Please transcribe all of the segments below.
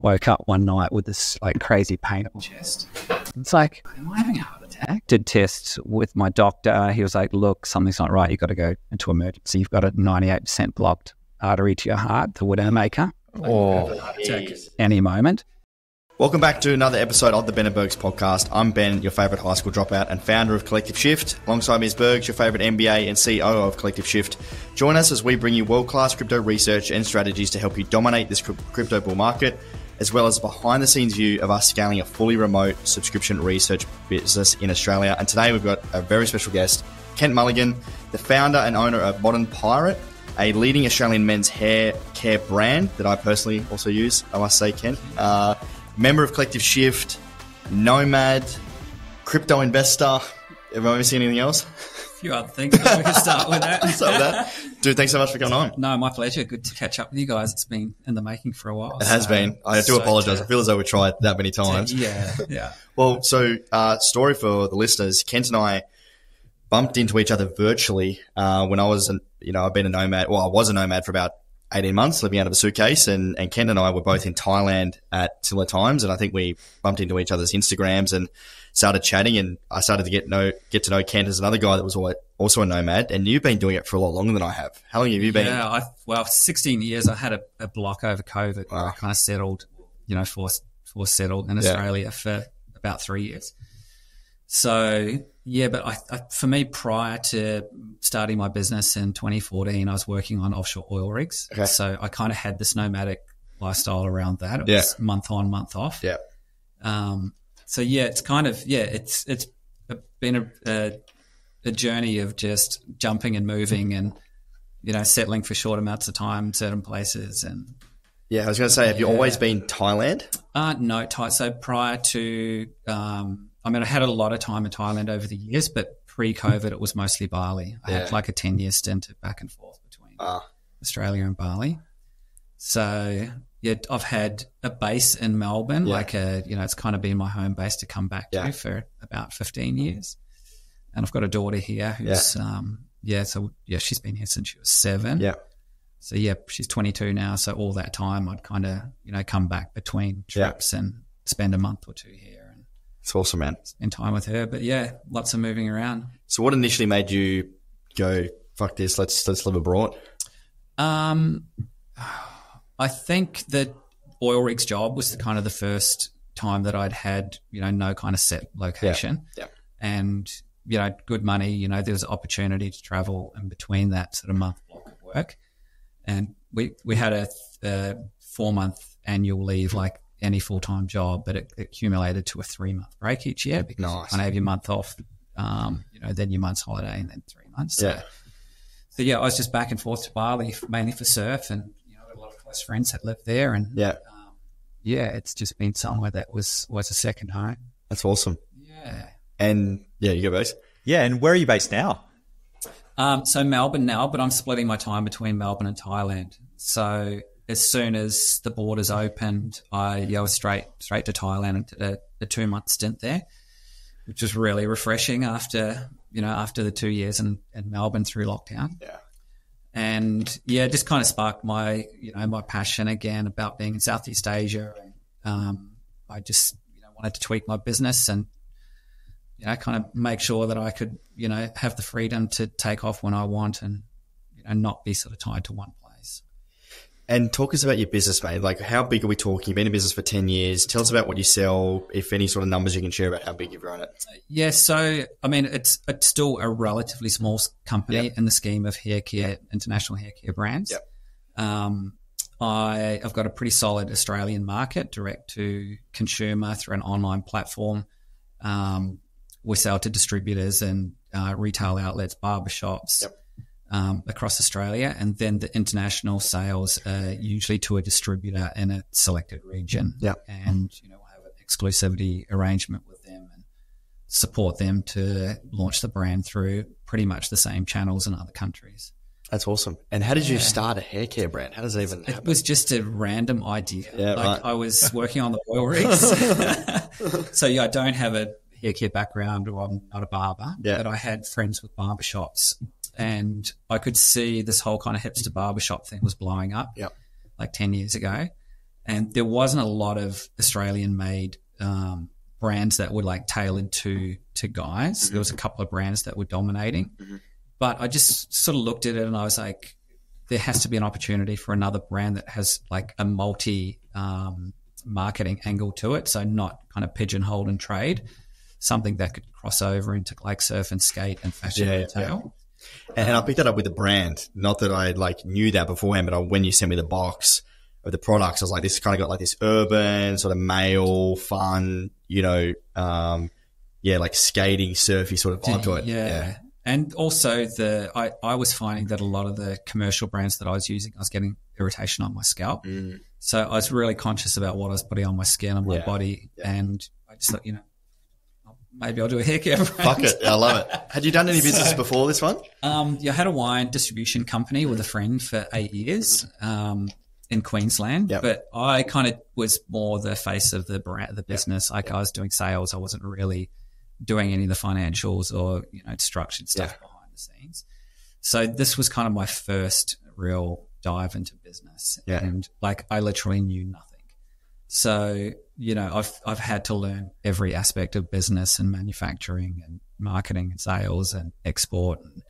woke up one night with this like crazy pain on my chest. It's like, am I having a heart attack? Did tests with my doctor. He was like, look, something's not right. You've got to go into emergency. You've got a 98% blocked artery to your heart, the widowmaker, or any moment. Welcome back to another episode of the Ben Bergs podcast. I'm Ben, your favourite high school dropout and founder of Collective Shift. Alongside me is Bergs, your favourite MBA and CEO of Collective Shift. Join us as we bring you world-class crypto research and strategies to help you dominate this crypto bull market, as well as a behind-the-scenes view of us scaling a fully remote subscription research business in Australia. And today we've got a very special guest, Kent Mulligan, the founder and owner of Modern Pirate, a leading Australian men's hair care brand that I personally also use, I must say, Kent. Member of Collective Shift, Nomad, crypto investor. Have I missing anything else? A few other things, but we can start with that. Dude, thanks so much for coming on. No, my pleasure. Good to catch up with you guys. It's been in the making for a while. It has been. I do apologise. I feel as though we tried that many times. Yeah. Well, so story for the listeners. Kent and I bumped into each other virtually when I was, I've been a nomad. Well, I was a nomad for about 18 months living out of a suitcase, and Kent and I were both in Thailand at similar times, and I think we bumped into each other's Instagrams and started chatting, and I started to get to know Kent as another guy that was also a nomad, and you've been doing it for a lot longer than I have. How long have you been? Yeah, 16 years. I had a block over COVID. Wow. I kind of settled, forced settled in Australia for about 3 years. So, yeah, but for me, prior to starting my business in 2014, I was working on offshore oil rigs. Okay. So I kind of had this nomadic lifestyle around that. It was month on, month off. Yeah. So yeah, it's kind of, it's been a journey of just jumping and moving and, settling for short amounts of time, certain places. And yeah, I was going to say, have you always been Thailand? No, so prior to, I had a lot of time in Thailand over the years, but pre-COVID, it was mostly Bali. I had like a 10-year stint back and forth between Australia and Bali. So, yeah, I've had a base in Melbourne, it's kind of been my home base to come back to for about 15 years. And I've got a daughter here who's, she's been here since she was 7. Yeah. So, yeah, she's 22 now. So all that time I'd kind of, come back between trips and spend a month or two here. It's awesome, man. Spend time with her. But, yeah, lots of moving around. So what initially made you go, fuck this, let's live abroad? I think that oil rigs job was kind of the first time that I'd had, no kind of set location. Yeah. And, good money, there was opportunity to travel in between that sort of month block of work. And we had a 4-month annual leave, like any full-time job, but it accumulated to a 3-month break each year because you kind of have your month off, then your month's holiday and then 3 months. So I was just back and forth to Bali mainly for surf, and I've got a lot of close friends that live there, and it's just been somewhere that was a second home. That's awesome. Yeah. And you go base. Yeah, and where are you based now? So Melbourne now, but I'm splitting my time between Melbourne and Thailand. So as soon as the borders opened, I was straight to Thailand and did a 2-month stint there, which was really refreshing after the 2 years in Melbourne through lockdown. Yeah. And it just kind of sparked my passion again about being in Southeast Asia. I just, wanted to tweak my business and, kind of make sure that I could, have the freedom to take off when I want and, not be sort of tied to one place. And talk us about your business, mate. Like, how big are we talking? You've been in business for 10 years. Tell us about what you sell, if any sort of numbers you can share about how big you've grown it. Yeah, so, it's still a relatively small company in the scheme of hair care, international hair care brands. Yep. I've got a pretty solid Australian market, direct to consumer through an online platform. We sell to distributors and retail outlets, barbershops. Yep. Across Australia, and then the international sales are usually to a distributor in a selected region. Yeah. And, we'll have an exclusivity arrangement with them and support them to launch the brand through pretty much the same channels in other countries. That's awesome. And how did you start a hair care brand? How does that even happen? It was just a random idea. Yeah, right. I was working on the oil rigs. So, I don't have a hair care background, or I'm not a barber, but I had friends with barbershops. And I could see this whole kind of hipster barbershop thing was blowing up like 10 years ago. And there wasn't a lot of Australian-made brands that were like tailored to guys. There was a couple of brands that were dominating. But I just sort of looked at it and I was like, there has to be an opportunity for another brand that has like a multi marketing angle to it. So not kind of pigeonholed in trade, something that could cross over into like surf and skate and fashion retail. And I picked that up with the brand. Not that I like knew that beforehand, but when you sent me the box of the products, I was like, this kind of got like this urban sort of male fun, like skating, surfy sort of vibe to it. Yeah. And also I was finding that a lot of the commercial brands that I was using, I was getting irritation on my scalp. So I was really conscious about what I was putting on my skin and my body. And I just thought, maybe I'll do a hair care brand. Fuck it. I love it. Had you done any business before this one? I had a wine distribution company with a friend for 8 years in Queensland. But I kind of was more the face of the brand, the business. Like I was doing sales. I wasn't really doing any of the financials or, structured stuff behind the scenes. So this was kind of my first real dive into business. And like I literally knew nothing. So, I've had to learn every aspect of business and manufacturing and marketing and sales and export. And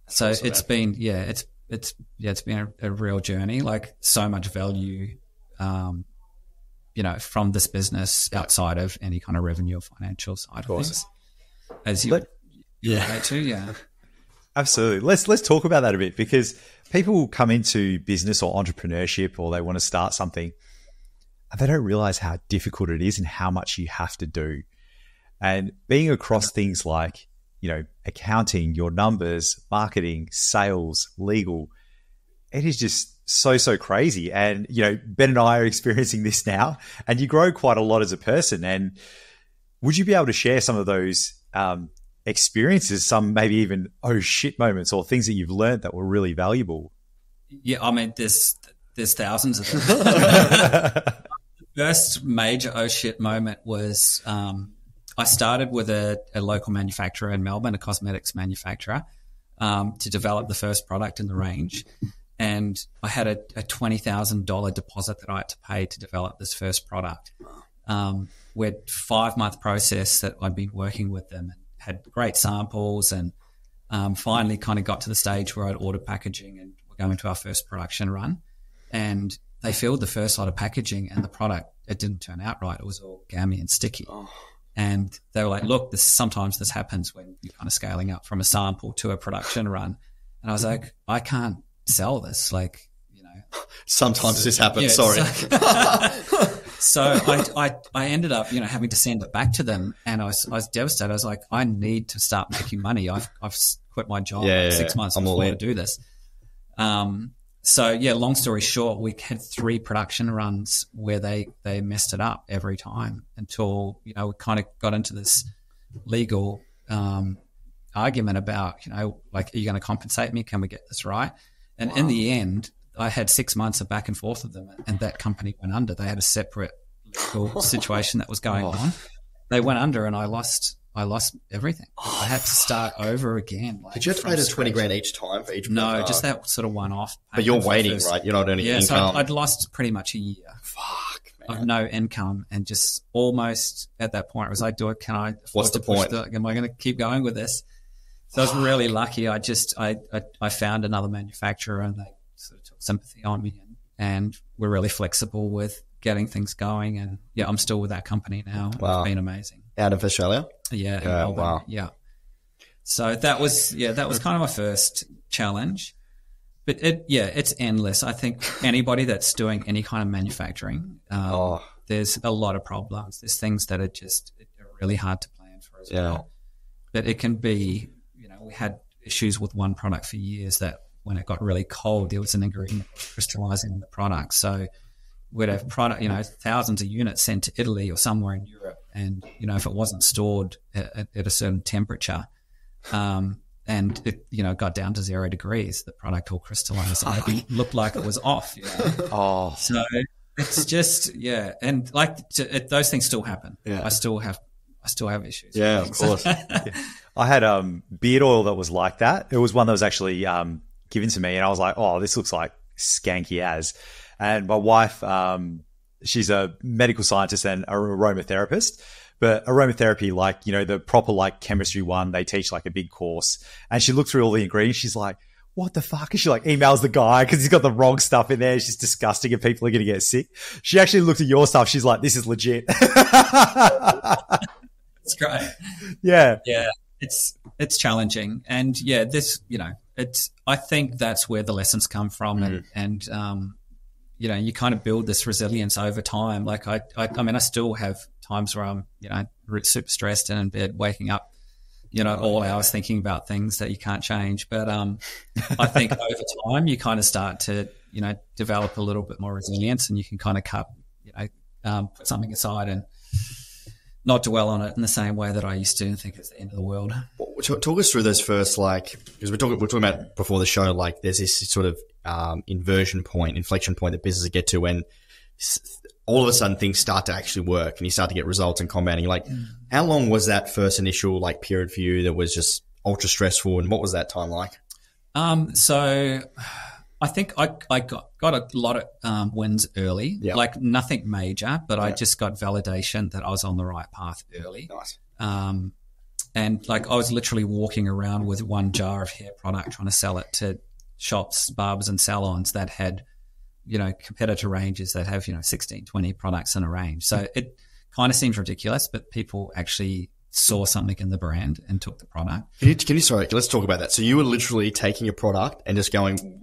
so awesome, it's been, it's been a real journey, like so much value, from this business outside of any kind of revenue or financial side of things. As you relate to, Absolutely. Let's talk about that a bit, because people come into business or entrepreneurship or they want to start something and they don't realize how difficult it is and how much you have to do. And being across things like, accounting, your numbers, marketing, sales, legal, it is just so crazy. And, Ben and I are experiencing this now, and you grow quite a lot as a person. And would you be able to share some of those experiences, some maybe even oh shit moments or things that you've learned that were really valuable? Yeah, I mean, there's thousands of them. The first major oh shit moment was I started with a local manufacturer in Melbourne, a cosmetics manufacturer, to develop the first product in the range. And I had a $20,000 deposit that I had to pay to develop this first product. We had 5-month process that I'd been working with them and had great samples, and finally kind of got to the stage where I'd ordered packaging and we're going to our first production run. And they filled the first lot of packaging and the product, it didn't turn out right. It was all gammy and sticky. And they were like, look, sometimes this happens when you're kind of scaling up from a sample to a production run. And I was like, I can't sell this. Like, sometimes this happens. Sorry. So I ended up, having to send it back to them, and I was devastated. I was like, I need to start making money. I've quit my job 6 months before to do this. So long story short, we had 3 production runs where they messed it up every time until, we kind of got into this legal argument about, like, are you going to compensate me? Can we get this right? And in the end, I had 6 months of back and forth with them, and that company went under. They had a separate legal situation that was going on. They went under, and I lost everything. I had to start over again. Like, did you have to pay the $20,000 each time for each? No, just that sort of one-off. But you're waiting, right? You're not earning income. So I'd lost pretty much a year. Fuck, man. Of no income, and just almost at that point, I was like, can I afford What's the to push point? am I going to keep going with this? So I was really lucky. I found another manufacturer, and they sort of took sympathy on me, and we're really flexible with getting things going. And I'm still with that company now. Wow. It's been amazing. Out of Australia? Yeah. Melbourne. Wow. Yeah. So that was kind of my first challenge, but it's endless. I think anybody that's doing any kind of manufacturing, there's a lot of problems. There's things that are really hard to plan for as well. But it can be, we had issues with one product for years that when it got really cold, there was an ingredient crystallizing in the product. So we'd have product, thousands of units sent to Italy or somewhere in Europe. And, if it wasn't stored at a certain temperature, and it, got down to 0 degrees, the product all crystallized. It looked like it was off. So it's just, and like those things still happen. Yeah. I still have issues. Yeah, of course. I had beard oil that was like that. It was one that was actually given to me, and I was like, oh, this looks like skanky as. And my wife she's a medical scientist and an aromatherapist. But aromatherapy, like, you know, the proper like chemistry one, they teach like a big course. And she looked through all the ingredients. She's like, what the fuck? And she like emails the guy because he's got the wrong stuff in there. It's just disgusting and people are going to get sick. She actually looked at your stuff. She's like, this is legit. It's great. Yeah. Yeah. It's challenging. And yeah, this, you know, I think that's where the lessons come from. And you know, you kind of build this resilience over time. Like I mean, I still have times where I'm, you know, super stressed and in bed, waking up, you know, all hours thinking about things that you can't change. But I think over time you kind of start to, you know, develop a little bit more resilience, and you can kind of put something aside and not dwell on it in the same way that I used to and think it's the end of the world. Talk us through those first, like, because we're talking about before the show, like there's this sort of inflection point that businesses get to when all of a sudden things start to actually work and you start to get results and compounding. Like, how long was that first initial like period for you that was just ultra stressful, and what was that time like? So I think I got a lot of wins early, like nothing major, but I just got validation that I was on the right path early. Nice. And like I was literally walking around with one jar of hair product trying to sell it to shops, barbers and salons that had, you know, competitor ranges that have, you know, 16, 20 products in a range. So it kind of seems ridiculous, but people actually saw something in the brand and took the product. Sorry, let's talk about that. So you were literally taking a product and just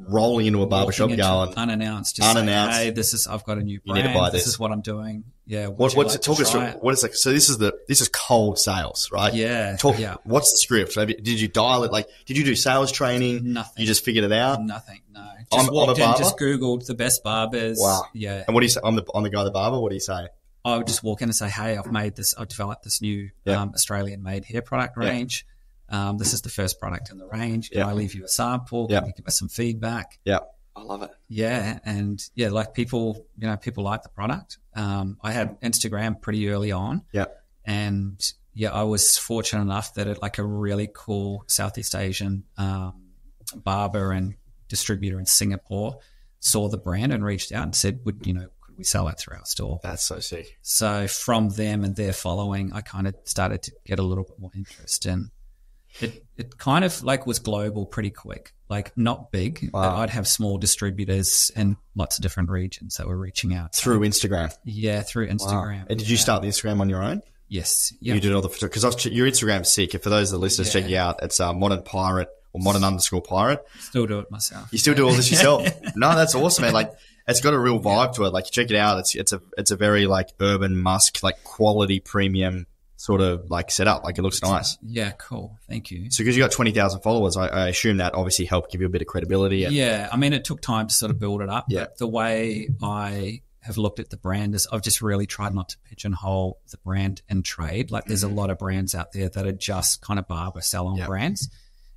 rolling into a barbershop going unannounced, saying, hey, I've got a new brand. You need to buy this. This is what I'm doing. Yeah. Talk us through. What is like? So this is cold sales, right? Yeah. What's the script? Did you dial it? Like, did you do sales training? Nothing. You just figured it out? Nothing. No. Just walked in, just Googled the best barbers. Wow. Yeah. And what do you say? I'm the guy, the barber. What do you say? I would just walk in and say, hey, I've developed this new Australian-made hair product range. This is the first product in the range. Can I leave you a sample? Can you give us some feedback? Yeah. I love it. Yeah. And yeah, like people like the product. I had Instagram pretty early on. Yeah. And yeah, I was fortunate enough that like a really cool Southeast Asian barber and distributor in Singapore saw the brand and reached out and said, could we sell it through our store? That's so sick. So from them and their following, I kind of started to get a little bit more interest in it. Kind of like was global pretty quick, like not big, but I'd have small distributors in lots of different regions that were reaching out. Through Instagram? Yeah, through Instagram. Wow. And did you start the Instagram on your own? Yes. You did all the, because your Instagram's sick. For those of the listeners, check you out. It's Modern Pirate or Modern_Pirate. Still do it myself. You still do all this yourself? No, that's awesome, man. Like, it's got a real vibe to it. Like, check it out. It's a very like urban musk, like quality premium sort of like setup. Like, it looks nice. Yeah, cool. Thank you. So because you got 20,000 followers, I assume that obviously helped give you a bit of credibility. Yeah. I mean, it took time to sort of build it up. Yeah. But the way I have looked at the brand is I've just really tried not to pigeonhole the brand and trade. Like, there's a lot of brands out there that are just kind of barber salon brands,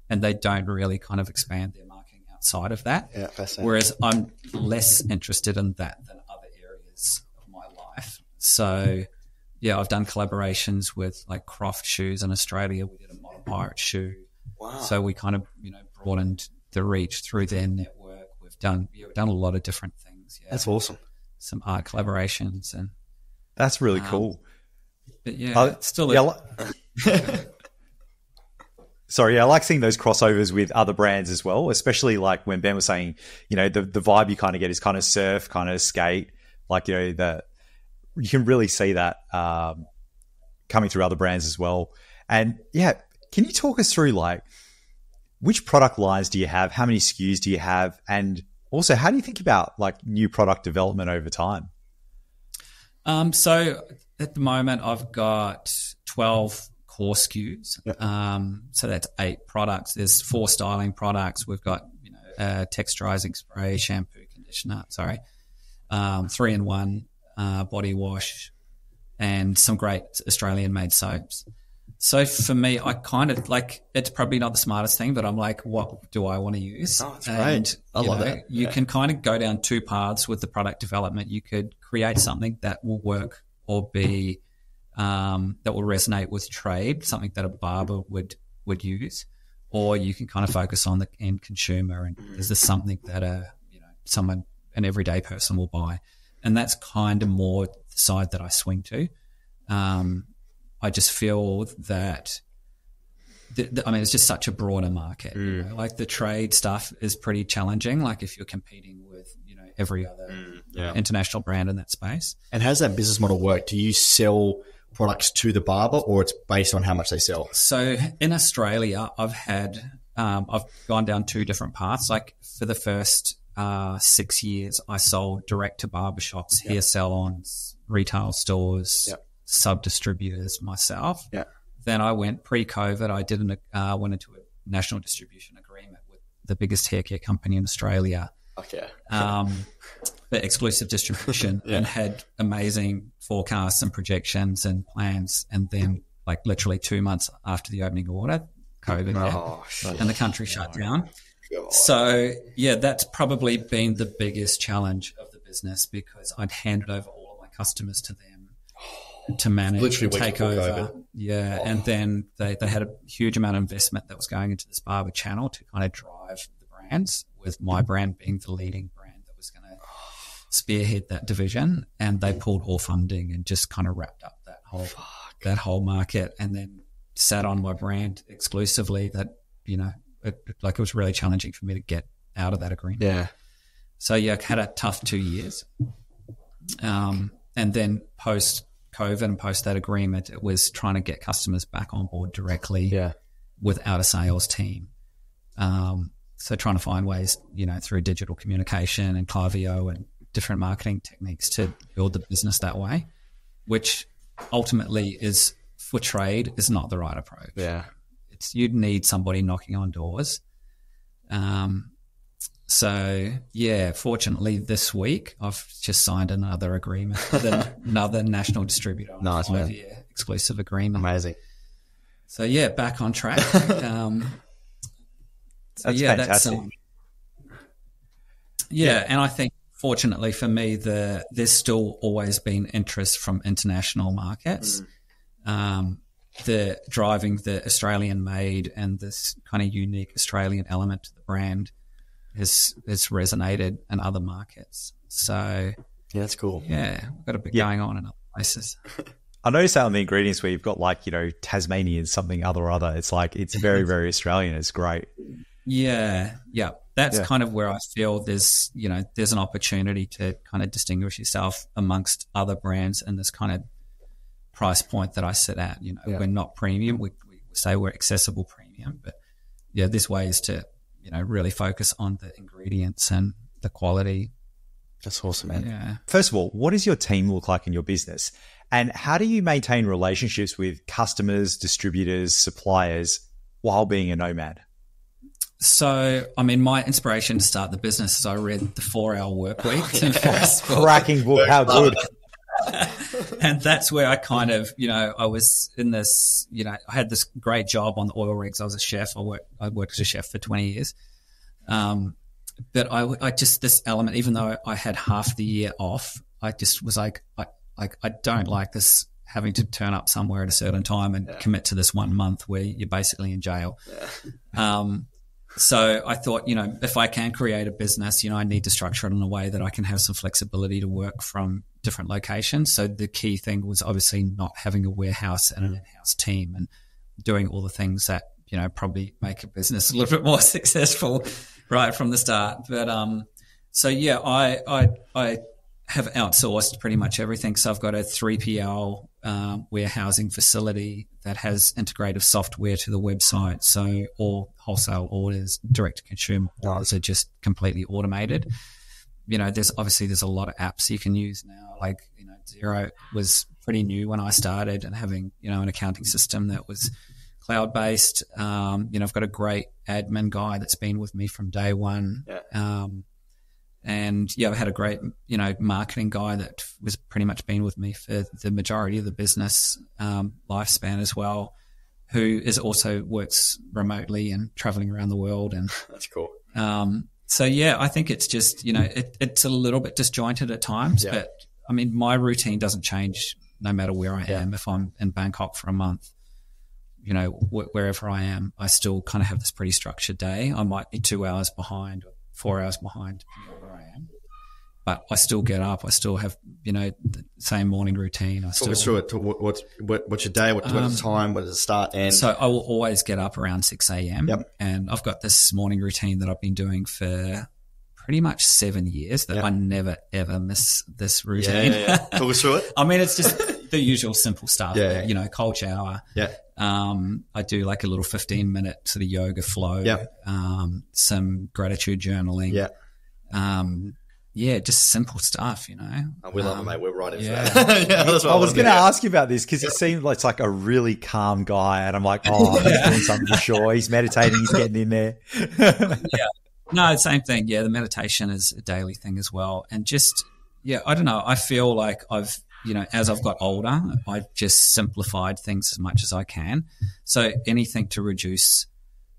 and they don't really kind of expand their marketing outside of that. Yeah, fascinating. Whereas I'm less interested in that than other areas of my life. So yeah, I've done collaborations with like Croft shoes in Australia. We did a Modern Pirate shoe. Wow. So we kind of, broadened the reach through their network. We've done a lot of different things. Yeah. That's awesome. Some art collaborations and that's really cool. But yeah, it's still Sorry, I like seeing those crossovers with other brands as well, especially like when Ben was saying, the vibe you kind of get is kind of surf, kind of skate, like, that you can really see that coming through other brands as well. And yeah, can you talk us through like which product lines do you have? How many SKUs do you have? And also, how do you think about like new product development over time? So at the moment, I've got 12 core SKUs. So that's 8 products. There's 4 styling products. We've got, texturizing spray, shampoo, conditioner, 3-in-1 body wash, and some great Australian made soaps. So for me, I kind of like, it's probably not the smartest thing, but I'm like, what do I want to use? Oh, that's great. I love that. You can kind of go down 2 paths with the product development. You could create something that will work or be that will resonate with trade, something that a barber would use, or you can kind of focus on the end consumer and is this something that an everyday person will buy. And that's kind of more the side that I swing to. I just feel that, it's just such a broader market. You know? Like the trade stuff is pretty challenging. Like if you're competing with, every other international brand in that space. And how does that business model work? Do you sell products to the barber, or it's based on how much they sell? So in Australia, I've gone down two different paths. Like for the first 6 years, I sold direct to barbershops, hair salons, retail stores, sub-distributors myself. Yeah. Then I went pre-COVID. I went into a national distribution agreement with the biggest hair care company in Australia. Okay. The exclusive distribution and had amazing forecasts and projections and plans. And then, like literally 2 months after the opening order, COVID and the country shut down. God. So that's probably been the biggest challenge of the business, because I'd handed over all of my customers to them to manage, literally and take over. And then they had a huge amount of investment that was going into this barber channel to kind of drive the brands, with my brand being the leading brand that was going to spearhead that division. And they pulled all funding and just kind of wrapped up that whole market, and then sat on my brand exclusively. That it was really challenging for me to get out of that agreement. Yeah. So I had a tough 2 years. And then post COVID and post that agreement, it was trying to get customers back on board directly without a sales team. So trying to find ways, through digital communication and Klaviyo and different marketing techniques to build the business that way, which ultimately is, for trade, is not the right approach. Yeah. You'd need somebody knocking on doors. Fortunately this week I've just signed another agreement with another national distributor on a 5-year exclusive agreement. Amazing. So back on track. That's fantastic. And I think fortunately for me, there's still always been interest from international markets. The driving the Australian made and this kind of unique Australian element to the brand has resonated in other markets. So that's cool. Yeah, we've got a bit going on in other places. I noticed that on the ingredients where you've got Tasmanian something other. It's it's very, very Australian. It's great. Yeah. That's kind of where I feel there's an opportunity to kind of distinguish yourself amongst other brands in this kind of price point that I sit at. We're not premium. We say we're accessible premium, but there's ways to really focus on the ingredients and the quality. That's awesome, man. Yeah. First of all, what does your team look like in your business, and how do you maintain relationships with customers, distributors, suppliers while being a nomad? So, my inspiration to start the business is I read The 4-Hour Workweek. Cracking book. How good. And that's where I kind of, I was in this, I had this great job on the oil rigs. I was a chef. I worked as a chef for 20 years. But I just, this element, even though I had half the year off, I just was I don't like this having to turn up somewhere at a certain time and commit to this 1 month where you're basically in jail. Yeah. So I thought, if I can create a business, I need to structure it in a way that I can have some flexibility to work from different locations. So the key thing was obviously not having a warehouse and an in-house team and doing all the things that, probably make a business a little bit more successful right from the start. But, I have outsourced pretty much everything. So I've got a 3PL warehousing facility that has integrative software to the website. So all wholesale orders, direct to consumer orders are just completely automated. There's a lot of apps you can use now. Xero was pretty new when I started, and having, an accounting system that was cloud-based. I've got a great admin guy that's been with me from day one. Yeah. I've had a great, marketing guy that was pretty much been with me for the majority of the business lifespan as well, who also works remotely and traveling around the world. And that's cool. I think it's just, it's a little bit disjointed at times, but my routine doesn't change no matter where I am. If I'm in Bangkok for a month, wherever I am, I still kind of have this pretty structured day. I might be 2 hours behind or 4 hours behind, depending on where I am. but I still get up. I still have, the same morning routine. Talk us through it. What's your day? What's the time? What does it start and? So I will always get up around 6 a.m. Yep. And I've got this morning routine that I've been doing for pretty much 7 years that I never, ever miss this routine. Yeah. Talk us through it. I mean, it's just the usual simple stuff. Yeah. Cold shower. Yeah. I do like a little 15-minute sort of yoga flow. Yep. Some gratitude journaling. Yeah. Just simple stuff, We love it, mate. We're right in for Yeah. that. That's what I was going to ask you about this because he seemed like it's like a really calm guy, and I'm like, oh, he's doing something for sure. He's meditating. He's getting in there. No, same thing. Yeah, the meditation is a daily thing as well. And just, I don't know. I feel like I've, as I've got older, I've just simplified things as much as I can. So anything to reduce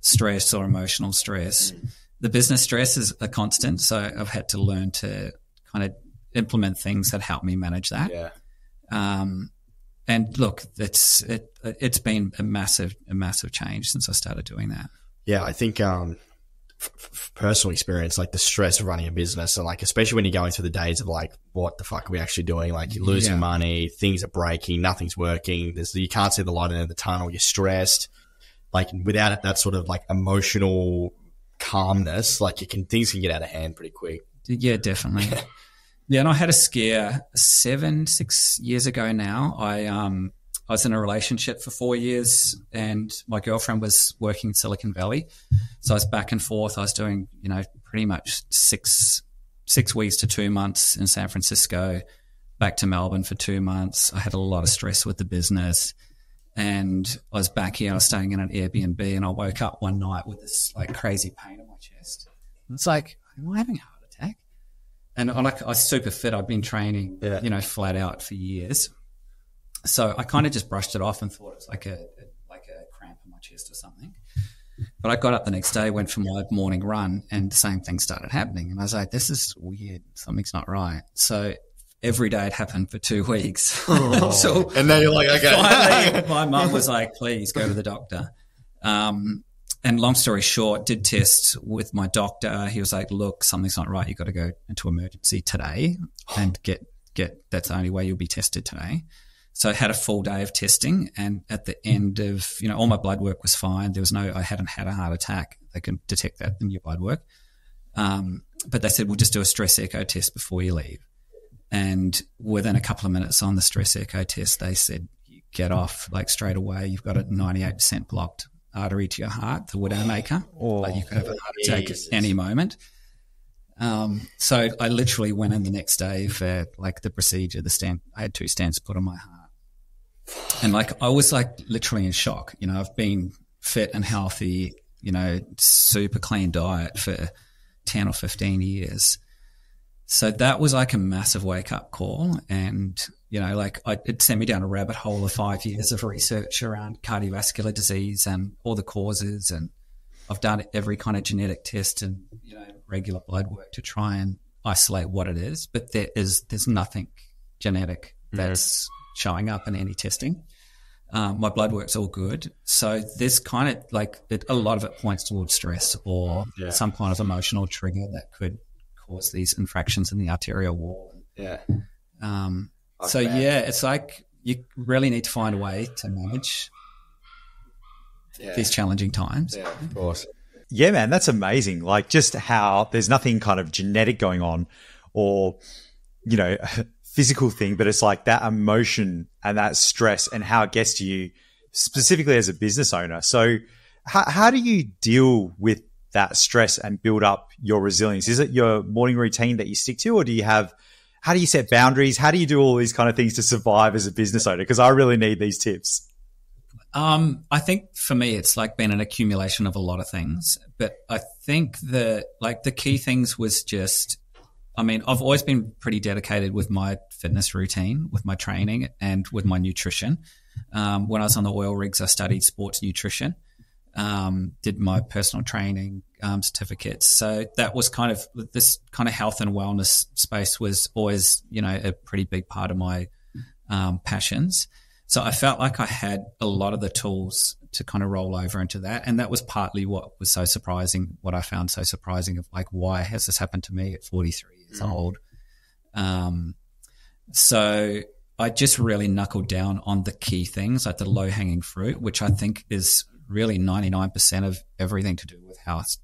stress or emotional stress. The business stress is a constant. So I've had to learn to kind of implement things that help me manage that. Yeah. And look, it's been a massive change since I started doing that. Yeah, I think personal experience, like the stress of running a business, and like especially when you're going through the days of like, what the fuck are we actually doing? Like you're losing money, things are breaking, nothing's working. You can't see the light at the end of the tunnel. You're stressed. Like without that sort of like emotional calmness, like things can get out of hand pretty quick. Yeah, definitely. Yeah, and I had a scare 6 years ago now. I was in a relationship for 4 years, and my girlfriend was working in Silicon Valley. So I was back and forth. I was doing, pretty much six weeks to 2 months in San Francisco, back to Melbourne for 2 months. I had a lot of stress with the business, and I was back here. I was staying in an Airbnb, and I woke up one night with this like crazy pain in my chest. And it's like, am I having a heart attack? And I was super fit. I'd been training, flat out for years. So I kind of just brushed it off and thought it was like a cramp in my chest or something. But I got up the next day, went for my morning run, and the same thing started happening. And I was like, this is weird. Something's not right. So every day it happened for 2 weeks. So and then you're like, okay. Finally, my mum was like, please go to the doctor. And long story short, did tests with my doctor. He was like, look, something's not right. You've got to go into emergency today and get that's the only way you'll be tested today. So I had a full day of testing, and at the end of, all my blood work was fine. I hadn't had a heart attack. They can detect that in your blood work. But they said, we'll just do a stress echo test before you leave. And within a couple of minutes on the stress echo test, they said, you get off like straight away. You've got a 98% blocked artery to your heart, the widowmaker. Like you could have a heart attack at any moment. So I literally went in the next day for like the procedure, the stent. I had 2 stents put on my heart. And like, I was like literally in shock. I've been fit and healthy, super clean diet for 10 or 15 years. So that was like a massive wake up call. And, it sent me down a rabbit hole of 5 years of research around cardiovascular disease and all the causes. And I've done every kind of genetic test and, regular blood work to try and isolate what it is. But there's nothing genetic that's showing up in any testing. My blood work's all good. So there's kind of like a lot of it points towards stress or some kind of emotional trigger that could cause these infractions in the arterial wall. Yeah. It's like you really need to find a way to manage these challenging times. Yeah, of course. Yeah, man, that's amazing. Like just how there's nothing kind of genetic going on or, physical thing, but it's like that emotion and that stress and how it gets to you specifically as a business owner. So how do you deal with that stress and build up your resilience? Is it your morning routine that you stick to, or how do you set boundaries? How do you do all these kind of things to survive as a business owner? Because I really need these tips. I think for me, it's like been an accumulation of a lot of things, but I think the key things was just, I've always been pretty dedicated with my fitness routine, with my training and with my nutrition. When I was on the oil rigs, I studied sports nutrition, did my personal training, certificates. So that was kind of this kind of health and wellness space was always, a pretty big part of my, passions. So I felt like I had a lot of the tools to kind of roll over into that. And that was partly what was so surprising, what I found so surprising of like, why has this happened to me at 43 years old? So I just really knuckled down on the key things, like the low-hanging fruit, which I think is really 99% of everything to do with health.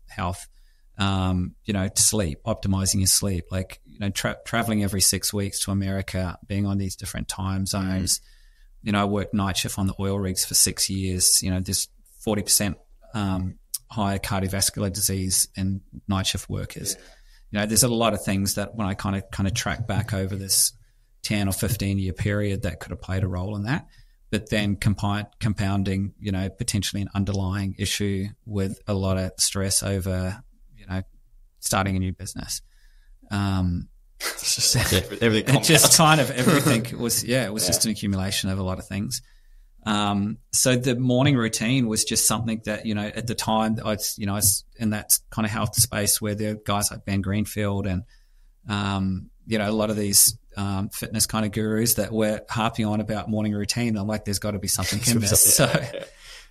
Sleep, optimizing your sleep, like, traveling every 6 weeks to America, being on these different time zones. I worked night shift on the oil rigs for 6 years. There's 40% higher cardiovascular disease in night shift workers. There's a lot of things that when I kind of track back over this 10 or 15 year period that could have played a role in that, but then compounding, potentially an underlying issue with a lot of stress over, starting a new business. Everything. Just kind of everything was, it was just an accumulation of a lot of things. So the morning routine was just something that, at the time I was in that kind of health space where there are guys like Ben Greenfield and, a lot of these fitness kind of gurus that were harping on about morning routine. I'm like, there's got to be something in this. So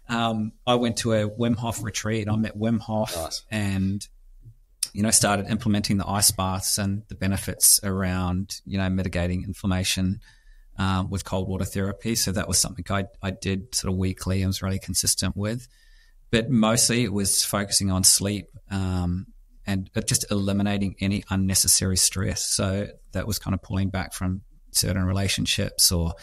I went to a Wim Hof retreat. I met Wim Hof. Nice. And started implementing the ice baths and the benefits around, mitigating inflammation with cold water therapy. So that was something I did sort of weekly and was really consistent with. But mostly it was focusing on sleep and just eliminating any unnecessary stress. So that was kind of pulling back from certain relationships or,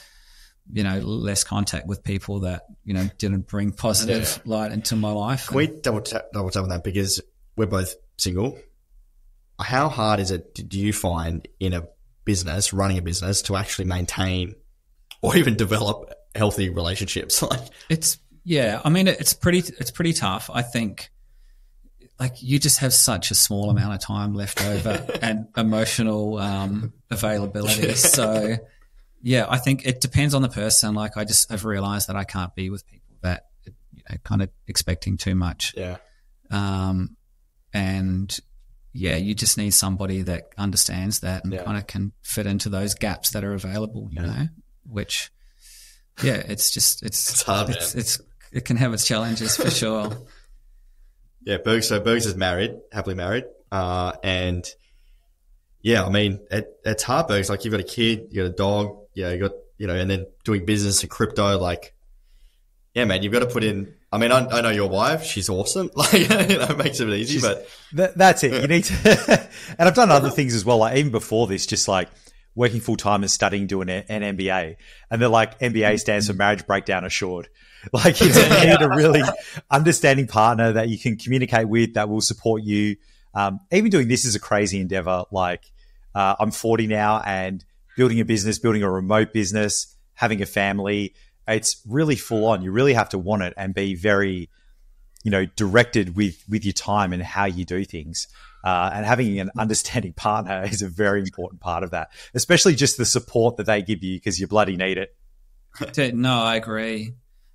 less contact with people that, didn't bring positive light into my life. Can we double tap on that, because we're both single? How hard is it, do you find, in a business, running a business, to actually maintain or even develop healthy relationships? It's pretty tough. I think, you just have such a small amount of time left over and emotional availability. So I think it depends on the person. I've realized that I can't be with people that, kind of expecting too much. Yeah. And you just need somebody that understands that and kind of can fit into those gaps that are available, which, it's hard, man. It can have its challenges for sure. Yeah. Bergs is married, happily married. And it's hard, Bergs. You've got a kid, you got a dog, you got, and then doing business and crypto, man, you've got to put in. I mean, I know your wife; she's awesome. It makes it easy. But that's it. You need to. And I've done other things as well. Even before this, just working full time and studying, doing an MBA, and they're MBA stands for Marriage Breakdown Assured. You need a really understanding partner that you can communicate with, that will support you. Even doing this is a crazy endeavor. I'm 40 now and building a business, building a remote business, having a family. It's really full on. You really have to want it and be very, directed with your time and how you do things. And having an understanding partner is a very important part of that, especially just the support that they give you, because you bloody need it. No, I agree.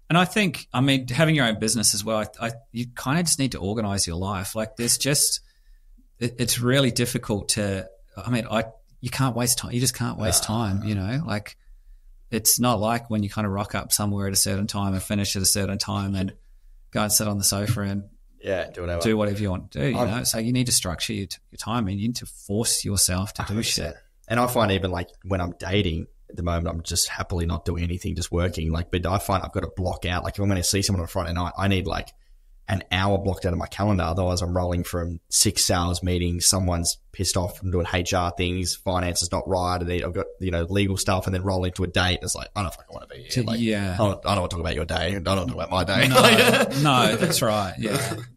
And I think, having your own business as well, you kind of just need to organize your life. It's really difficult to, you can't waste time. You just can't waste time, It's not like when you kind of rock up somewhere at a certain time and finish at a certain time and go and sit on the sofa and do whatever you want to do. So you need to structure your time, and you need to force yourself to do shit. And I find even when I'm dating at the moment, I'm just happily not doing anything, just working. But I find I've got to block out. If I'm going to see someone on a Friday night, I need an hour blocked out of my calendar. Otherwise, I'm rolling from 6 sales meetings. Someone's pissed off from doing HR things. Finance is not right. And then I've got, legal stuff, and then roll into a date. It's I don't fucking want to be here. I don't want to talk about your day. I don't want to talk about my day. No, that's right.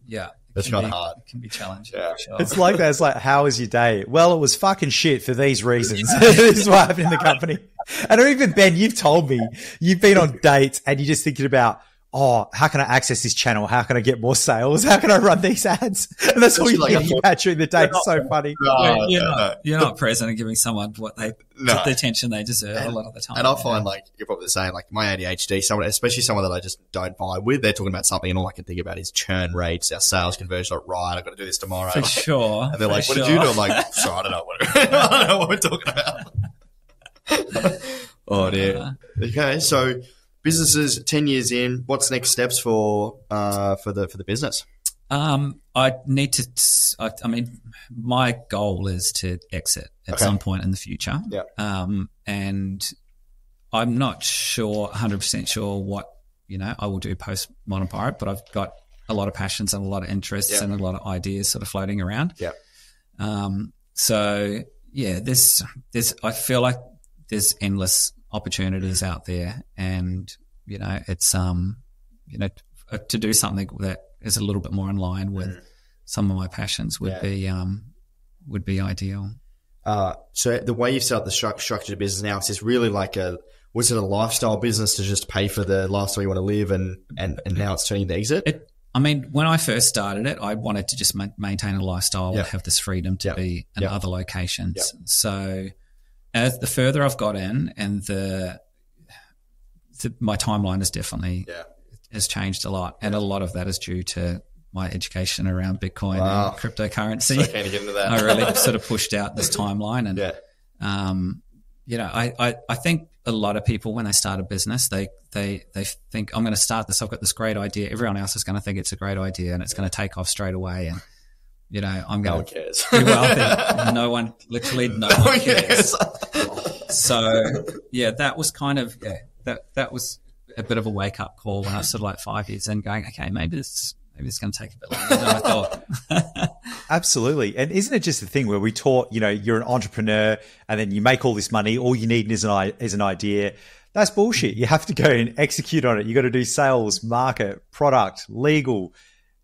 Yeah. It's kind of hard. It can be challenging. Yeah. For sure. It's like that. It's how was your day? Well, it was fucking shit for these reasons. This is what happened in the company. And even Ben, you've told me you've been on dates and you're just thinking about, how can I access this channel? How can I get more sales? How can I run these ads? And that's all you're thinking about during the day. It's so funny. You're not present and giving someone the attention they deserve a lot of the time. And I find you're probably the same, my ADHD, especially someone that I just don't vibe with, they're talking about something and all I can think about is churn rates, our sales conversion not right, I've got to do this tomorrow. For sure. And they're what did you do? I'm sorry, I don't know what we're talking about. Oh dear. Okay, so businesses 10 years in, what's next steps for the business? I need to. I mean, my goal is to exit at some point in the future. Yeah. And I'm not 100% sure what I will do post Modern Pirate, but I've got a lot of passions and a lot of interests and a lot of ideas sort of floating around. Yeah. So yeah, I feel like there's endless opportunities out there, and it's to do something that is a little bit more in line with some of my passions would be ideal. So the way you've set up the structured business now, is this really like was it a lifestyle business to just pay for the lifestyle you want to live, and now it's turning to exit? When I first started it, I wanted to just maintain a lifestyle and have this freedom to be in other locations. Yep. So as the further I've got in, and my timeline has definitely has changed a lot, and a lot of that is due to my education around Bitcoin and cryptocurrency. So can you get into that? I really sort of pushed out this timeline, and I think a lot of people, when they start a business, they think, I'm going to start this. I've got this great idea. Everyone else is going to think it's a great idea, and it's going to take off straight away. And I'm going to do well. No one cares. So that was kind of that was a bit of a wake up call when I was sort of like 5 years in, going, okay, maybe it's going to take a bit longer than I thought. Absolutely. And isn't it just the thing where we taught, you're an entrepreneur and then you make all this money, all you need is an idea. That's bullshit. You have to go and execute on it. You got to do sales, market, product, legal,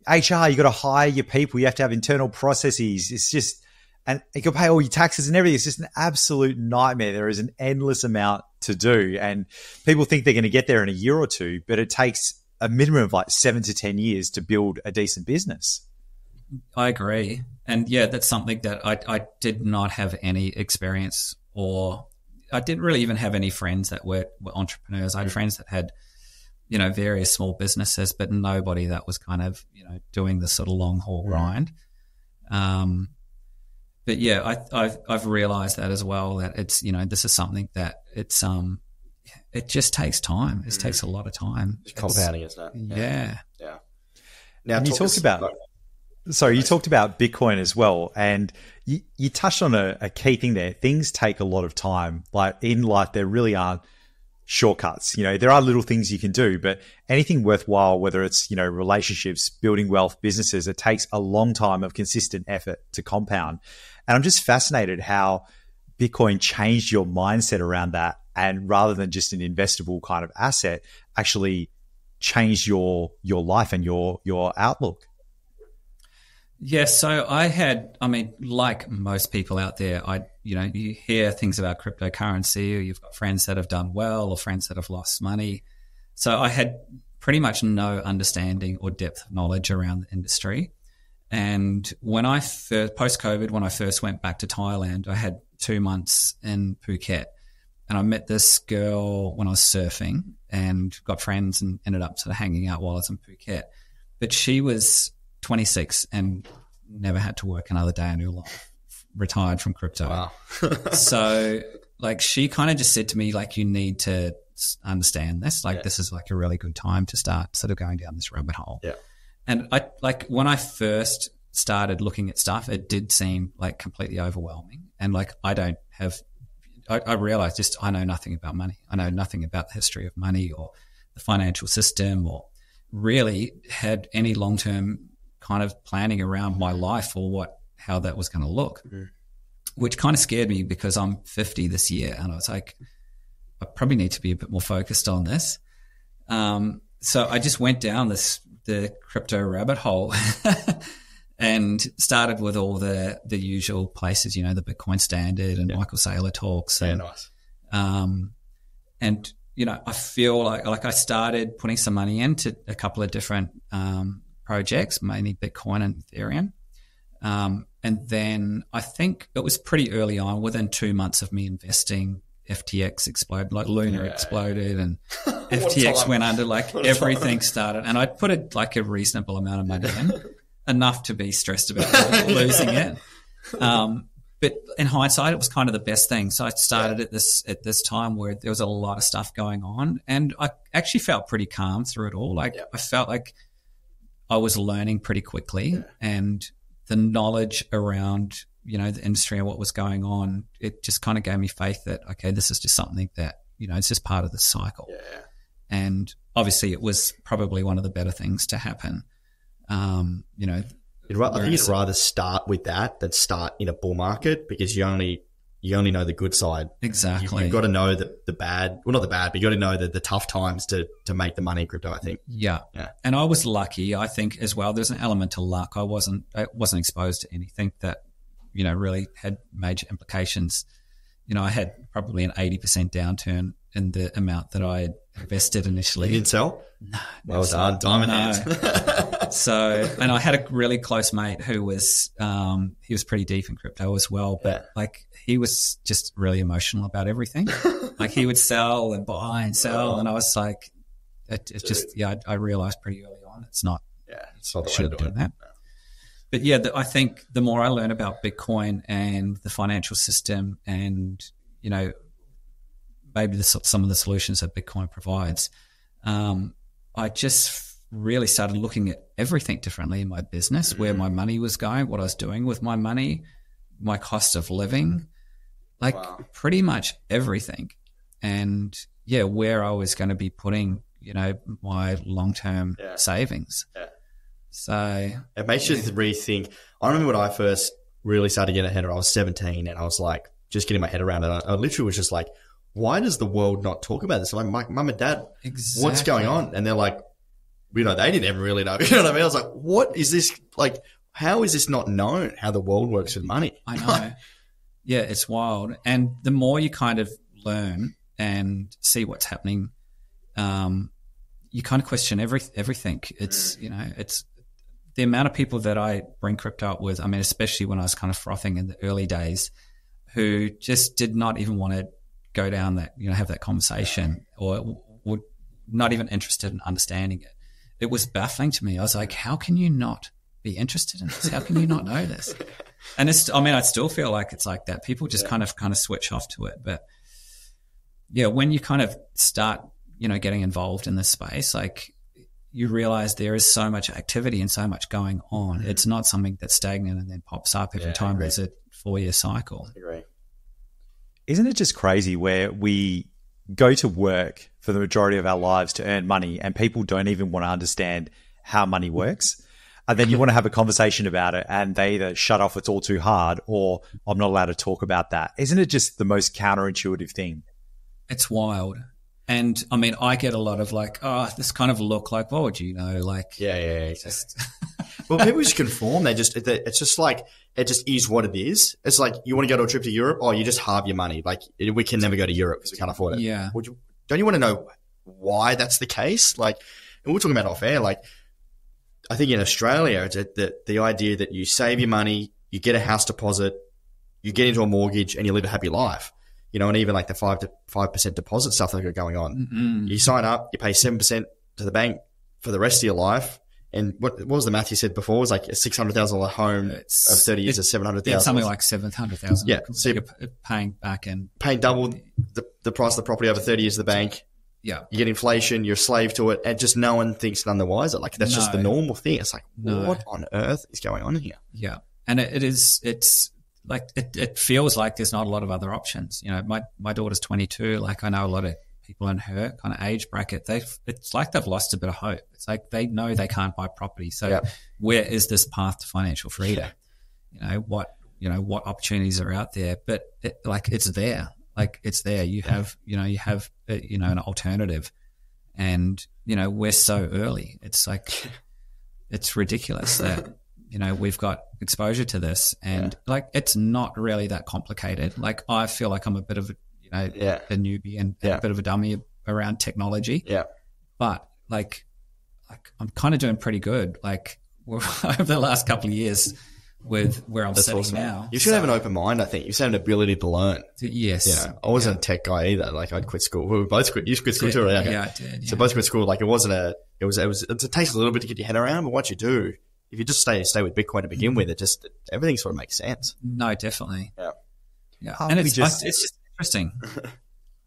HR. You got to hire your people. You have to have internal processes. It's just, and you can pay all your taxes and everything. It's just an absolute nightmare. There is an endless amount to do. And people think they're going to get there in a year or two, but it takes a minimum of like 7 to 10 years to build a decent business. I agree. And that's something that I did not have any experience, or I didn't really even have any friends that were entrepreneurs. I had friends that had, various small businesses, but nobody that was kind of, doing the sort of long haul grind. But I've realized that as well, that it's, this is something that it's, it just takes time. It takes a lot of time. It's compounding, isn't it? Yeah. Now, you talked about Bitcoin as well, and you touched on a key thing there. Things take a lot of time. Like in life, there really aren't shortcuts. There are little things you can do, but anything worthwhile, whether it's, relationships, building wealth, businesses, it takes a long time of consistent effort to compound. And I'm just fascinated how Bitcoin changed your mindset around that. And rather than just an investable kind of asset, actually changed your life and your outlook. Yes. So like most people out there, you hear things about cryptocurrency, or you've got friends that have done well or friends that have lost money. So I had pretty much no understanding or depth of knowledge around the industry. And post-COVID, when I first went back to Thailand, I had 2 months in Phuket. And I met this girl when I was surfing, and got friends and ended up sort of hanging out while I was in Phuket. But she was 26 and never had to work another day in her life, retired from crypto. Wow. So she kind of just said to me, you need to understand this. This is a really good time to start sort of going down this rabbit hole. Yeah. And when I first started looking at stuff, it did seem completely overwhelming. And I realized I know nothing about money. I know nothing about the history of money or the financial system, or really had any long-term kind of planning around my life or how that was going to look, which kind of scared me, because I'm 50 this year. And I was like, I probably need to be a bit more focused on this. So I just went down the crypto rabbit hole and started with all the usual places, the Bitcoin Standard and Michael Saylor talks. Yeah, and, nice. And I feel like I started putting some money into a couple of different projects, mainly Bitcoin and Ethereum. And then I think it was pretty early on, within 2 months of me investing, FTX exploded, Luna exploded, and FTX went under, everything started. And I put a reasonable amount of money in, enough to be stressed about losing it. But in hindsight, it was kind of the best thing. So I started at this time where there was a lot of stuff going on, and I actually felt pretty calm through it all. I felt like I was learning pretty quickly, and the knowledge around, you know, the industry and what was going on, it just kind of gave me faith that, okay, this is just something that, you know, it's just part of the cycle. Yeah. And obviously it was probably one of the better things to happen. You know, I think you'd rather start with that than start in a bull market, because you only know the good side. Exactly. You've got to know the bad, well, not the bad, but you got to know the tough times to make the money in crypto, I think. Yeah. And I was lucky, I think, as well. There's an element to luck. I wasn't exposed to anything that, you know, really had major implications. You know, I had probably an 80% downturn in the amount that I had invested initially. You didn't sell? No. Well done, diamond hands. So, and I had a really close mate who was, he was pretty deep in crypto as well, but like he was just really emotional about everything. Like he would sell and buy and sell, and I was like, it's just, I realized pretty early on it's not the way to do that. But yeah, I think the more I learn about Bitcoin and the financial system, and you know, maybe some of the solutions that Bitcoin provides, I just really started looking at everything differently in my business, where my money was going, what I was doing with my money, my cost of living, like pretty much everything. And yeah, where I was going to be putting, you know, my long-term savings. Yeah. So it makes you rethink. I remember when I first really started getting ahead, I was 17 and I was like, just getting my head around it. I literally was just like, why does the world not talk about this? I'm like, my mum and dad, what's going on? And they're like, you know, they didn't ever really know. You know what I mean? I was like, what is this? Like, how is this not known, how the world works with money? I know. Yeah, it's wild. And the more you kind of learn and see what's happening, you kind of question everything. It's, you know, it's the amount of people that I bring crypto up with. I mean, especially when I was kind of frothing in the early days, who just did not even want to go down that, you know, have that conversation, or were not even interested in understanding it. It was baffling to me. I was like, how can you not be interested in this? How can you not know this? And it's, I mean, I still feel like it's like that. People just kind of switch off to it. But yeah, when you kind of start, you know, getting involved in this space, like you realize there is so much activity and so much going on. It's not something that's stagnant and then pops up every time there's a 4-year cycle. I agree. Isn't it just crazy where we go to work for the majority of our lives to earn money, and people don't even want to understand how money works? And then you want to have a conversation about it, and they either shut off, it's all too hard, or I'm not allowed to talk about that. Isn't it just the most counterintuitive thing? It's wild. And I mean, I get a lot of like, oh, this kind of look like, what would you know? Like, just well, people just conform. It's just like, it just is what it is. It's like, you want to go to a trip to Europe? Oh, you just halve your money. Like, we can never go to Europe because we can't afford it. Yeah. Don't you want to know why that's the case? Like, and we're talking about off air. Like, I think in Australia, it's the idea that you save your money, you get a house deposit, you get into a mortgage, and you live a happy life. You know, and even like the 5% deposit stuff that are going on. Mm-hmm. You sign up, you pay 7% to the bank for the rest of your life. And what was the math you said before? It was like a $600,000 home of 30 years is $700,000. Yeah, something like $700,000. Yeah. So you're paying back and paying double the price of the property over 30 years to the bank. Yeah. You get inflation, you're a slave to it, and just no one thinks none the wiser. Like, that's just the normal thing. It's like, what on earth is going on here? Yeah. And it's like, it feels like there's not a lot of other options. You know, my daughter's 22. Like, I know a lot of people in her kind of age bracket, it's like they've lost a bit of hope. It's like they know they can't buy property. So where is this path to financial freedom? You know, what opportunities are out there? But it's there. Like, it's there. You have an alternative, and, you know, we're so early. It's like, it's ridiculous that, you know, we've got exposure to this, and like, it's not really that complicated. Like, I feel like I'm a bit of a, you know, a newbie and a bit of a dummy around technology. Yeah. But like I'm kind of doing pretty good. Like, over the last couple of years with where I'm sitting awesome. Now. You should have an open mind, I think. You should have an ability to learn. Yes. You know, I wasn't a tech guy either. Like, I'd quit school. We both quit. You quit school too, right? Okay. Yeah, I did. Yeah. So both quit school. Like, it takes a little bit to get your head around, but once you do, if you just stay with Bitcoin to begin with, everything sort of makes sense. No, definitely. Yeah. Yeah. And it's just interesting.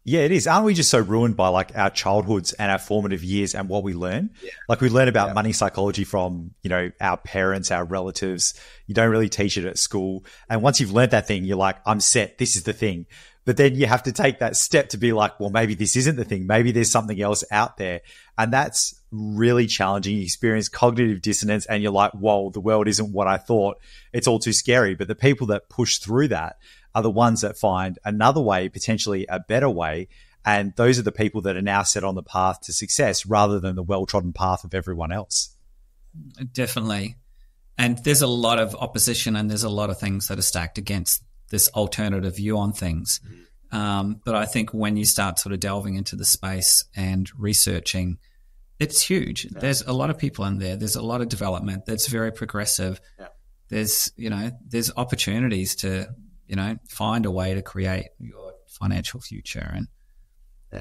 Yeah, it is. Aren't we just so ruined by like our childhoods and our formative years and what we learn? Yeah. Like we learn about money psychology from, our parents, our relatives. You don't really teach it at school. And once you've learned that thing, you're like, I'm set. This is the thing. But then you have to take that step to be like, well, maybe this isn't the thing. Maybe there's something else out there. And that's really challenging. You experience cognitive dissonance and you're like, whoa, the world isn't what I thought. It's all too scary. But the people that push through that are the ones that find another way, potentially a better way. And those are the people that are now set on the path to success rather than the well-trodden path of everyone else. Definitely. And there's a lot of opposition and there's a lot of things that are stacked against this alternative view on things. But I think when you start sort of delving into the space and researching, it's huge. Yeah. There's a lot of people in there. There's a lot of development that's very progressive. Yeah. There's opportunities to, find a way to create your financial future. And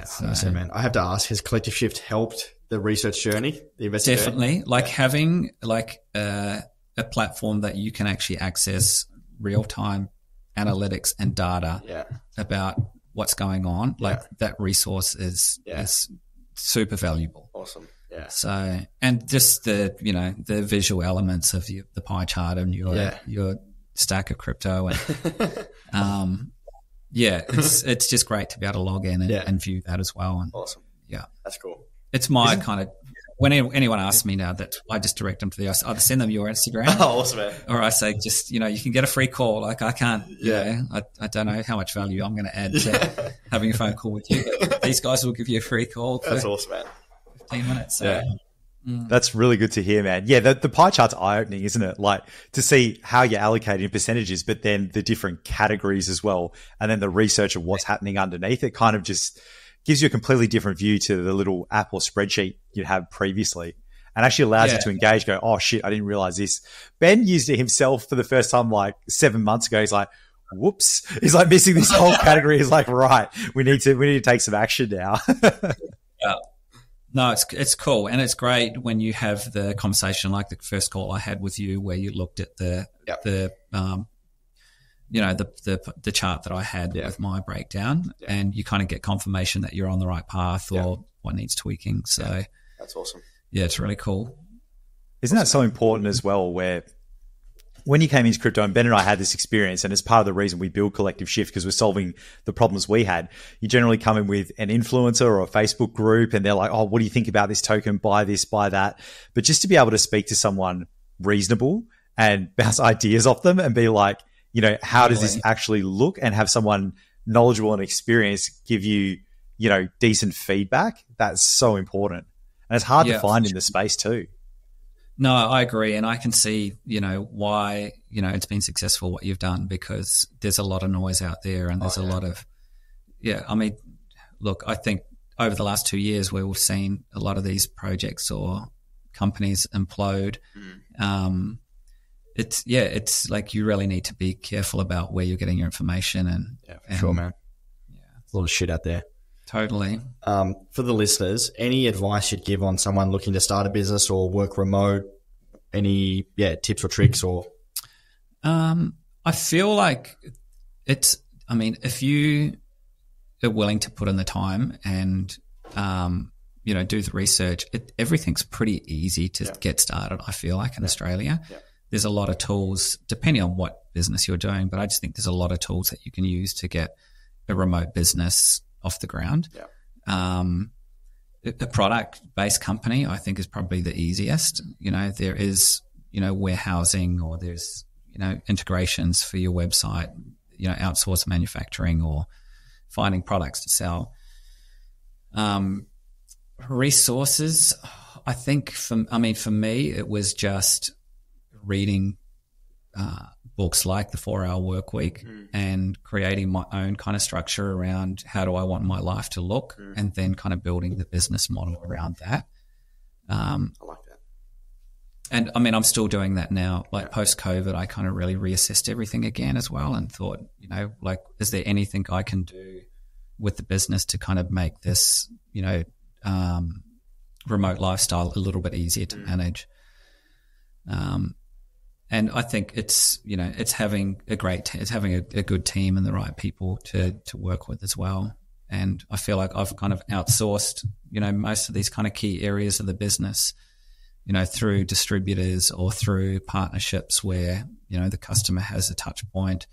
so, man, I have to ask, has Collective Shift helped the research journey, the investing definitely journey? Having a platform that you can actually access real-time analytics and data about what's going on, that resource is super valuable. Awesome. Yeah. So, and just the visual elements of the pie chart and your stack of crypto and it's just great to be able to log in and view that as well. And awesome. Yeah. That's cool. It's my kind of, when anyone asks me now, that I just direct them to either send them your Instagram. Oh, awesome, man. Or I say, just, you can get a free call. Like I can't, I don't know how much value I'm going to add to having a phone call with you. But these guys will give you a free call. That's awesome, man. 15 minutes. So. That's really good to hear, man. Yeah, the pie chart's eye-opening, isn't it? Like to see how you're allocated in percentages, but then the different categories as well. And then the research of what's happening underneath it kind of just gives you a completely different view to the little app or spreadsheet you'd have previously, and actually allows you to engage, go, oh shit, I didn't realize this. Ben used it himself for the first time like 7 months ago. He's like, whoops. He's like missing this whole category. He's like, right, we need to take some action now. Yeah. No, it's cool. And it's great when you have the conversation like the first call I had with you where you looked at the chart that I had with my breakdown and you kind of get confirmation that you're on the right path or what needs tweaking. So that's awesome. Yeah, it's really cool. Isn't that so important as well, where when you came into crypto, and Ben and I had this experience, and it's part of the reason we build Collective Shift because we're solving the problems we had. You generally come in with an influencer or a Facebook group and they're like, oh, what do you think about this token? Buy this, buy that. But just to be able to speak to someone reasonable and bounce ideas off them and be like, how does this actually look, and have someone knowledgeable and experienced give you, decent feedback. That's so important. And it's hard to find in the space too. No, I agree. And I can see, why, it's been successful what you've done, because there's a lot of noise out there and there's a lot of, I mean, look, I think over the last 2 years where we've seen a lot of these projects or companies implode, it's like you really need to be careful about where you're getting your information. And sure, man. Yeah. A lot of shit out there. Totally. For the listeners, any advice you'd give on someone looking to start a business or work remote? Any tips or tricks or? I feel like if you are willing to put in the time and do the research, everything's pretty easy to get started. I feel like in Australia, there's a lot of tools depending on what business you're doing, but I just think there's a lot of tools that you can use to get a remote business off the ground. A product-based company, I think, is probably the easiest. There is, warehousing, or there's, integrations for your website, outsource manufacturing or finding products to sell. Resources, I think for me, it was just reading books like The 4-Hour Workweek and creating my own kind of structure around how do I want my life to look, and then kind of building the business model around that. I like that. And I'm still doing that now. Like post-COVID, I kind of really reassessed everything again as well and thought, is there anything I can do with the business to kind of make this, remote lifestyle a little bit easier to manage? And I think it's having a good team and the right people to work with as well. And I feel like I've kind of outsourced, most of these kind of key areas of the business, through distributors or through partnerships where, the customer has a touch point.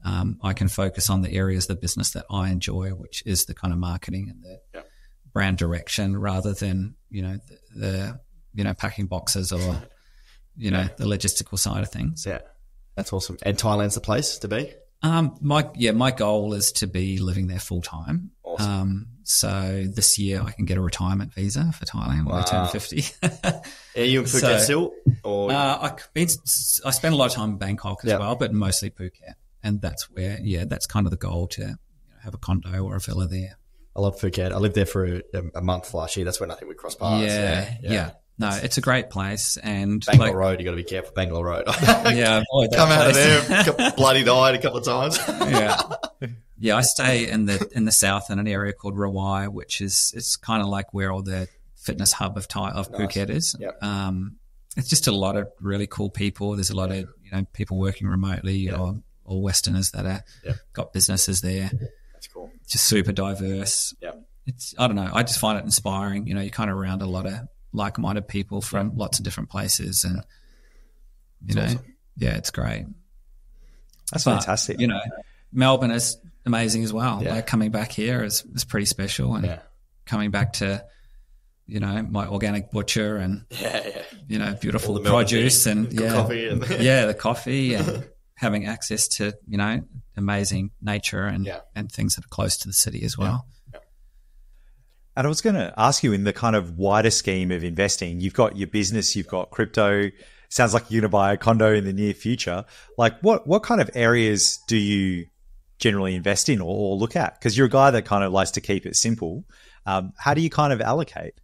I can focus on the areas of the business that I enjoy, which is the kind of marketing and the brand direction, rather than, the packing boxes or, the logistical side of things. Yeah. That's awesome. And Thailand's the place to be? My goal is to be living there full time. Awesome. So this year I can get a retirement visa for Thailand when I turn 50. Are you in Phuket still? Or? I spend a lot of time in Bangkok as well, but mostly Phuket. And that's where, that's kind of the goal, to have a condo or a villa there. I love Phuket. I lived there for a month last year. That's when I think we crossed paths. Yeah. No, it's a great place. And Bangalore Road, you got to be careful. Bangalore Road. Avoid that Come out place. of there, bloody died a couple of times. Yeah. I stay in the south in an area called Rawai, which it's kind of like where all the fitness hub of Phuket is. Yep. It's just a lot of really cool people. There's a lot of people working remotely or Westerners that are got businesses there. That's cool. Just super diverse. Yeah. I don't know. I just find it inspiring. You're kind of around a lot of like-minded people from lots of different places, and awesome. It's great. That's fantastic. Melbourne is amazing as well. Yeah. Like coming back here is pretty special, and coming back to my organic butcher and beautiful produce and coffee and the coffee and having access to amazing nature and things that are close to the city as well. And I was going to ask you, in the kind of wider scheme of investing, you've got your business, you've got crypto. Sounds like you're going to buy a condo in the near future. Like what kind of areas do you generally invest in or look at? Because you're a guy that kind of likes to keep it simple. How do you kind of allocate?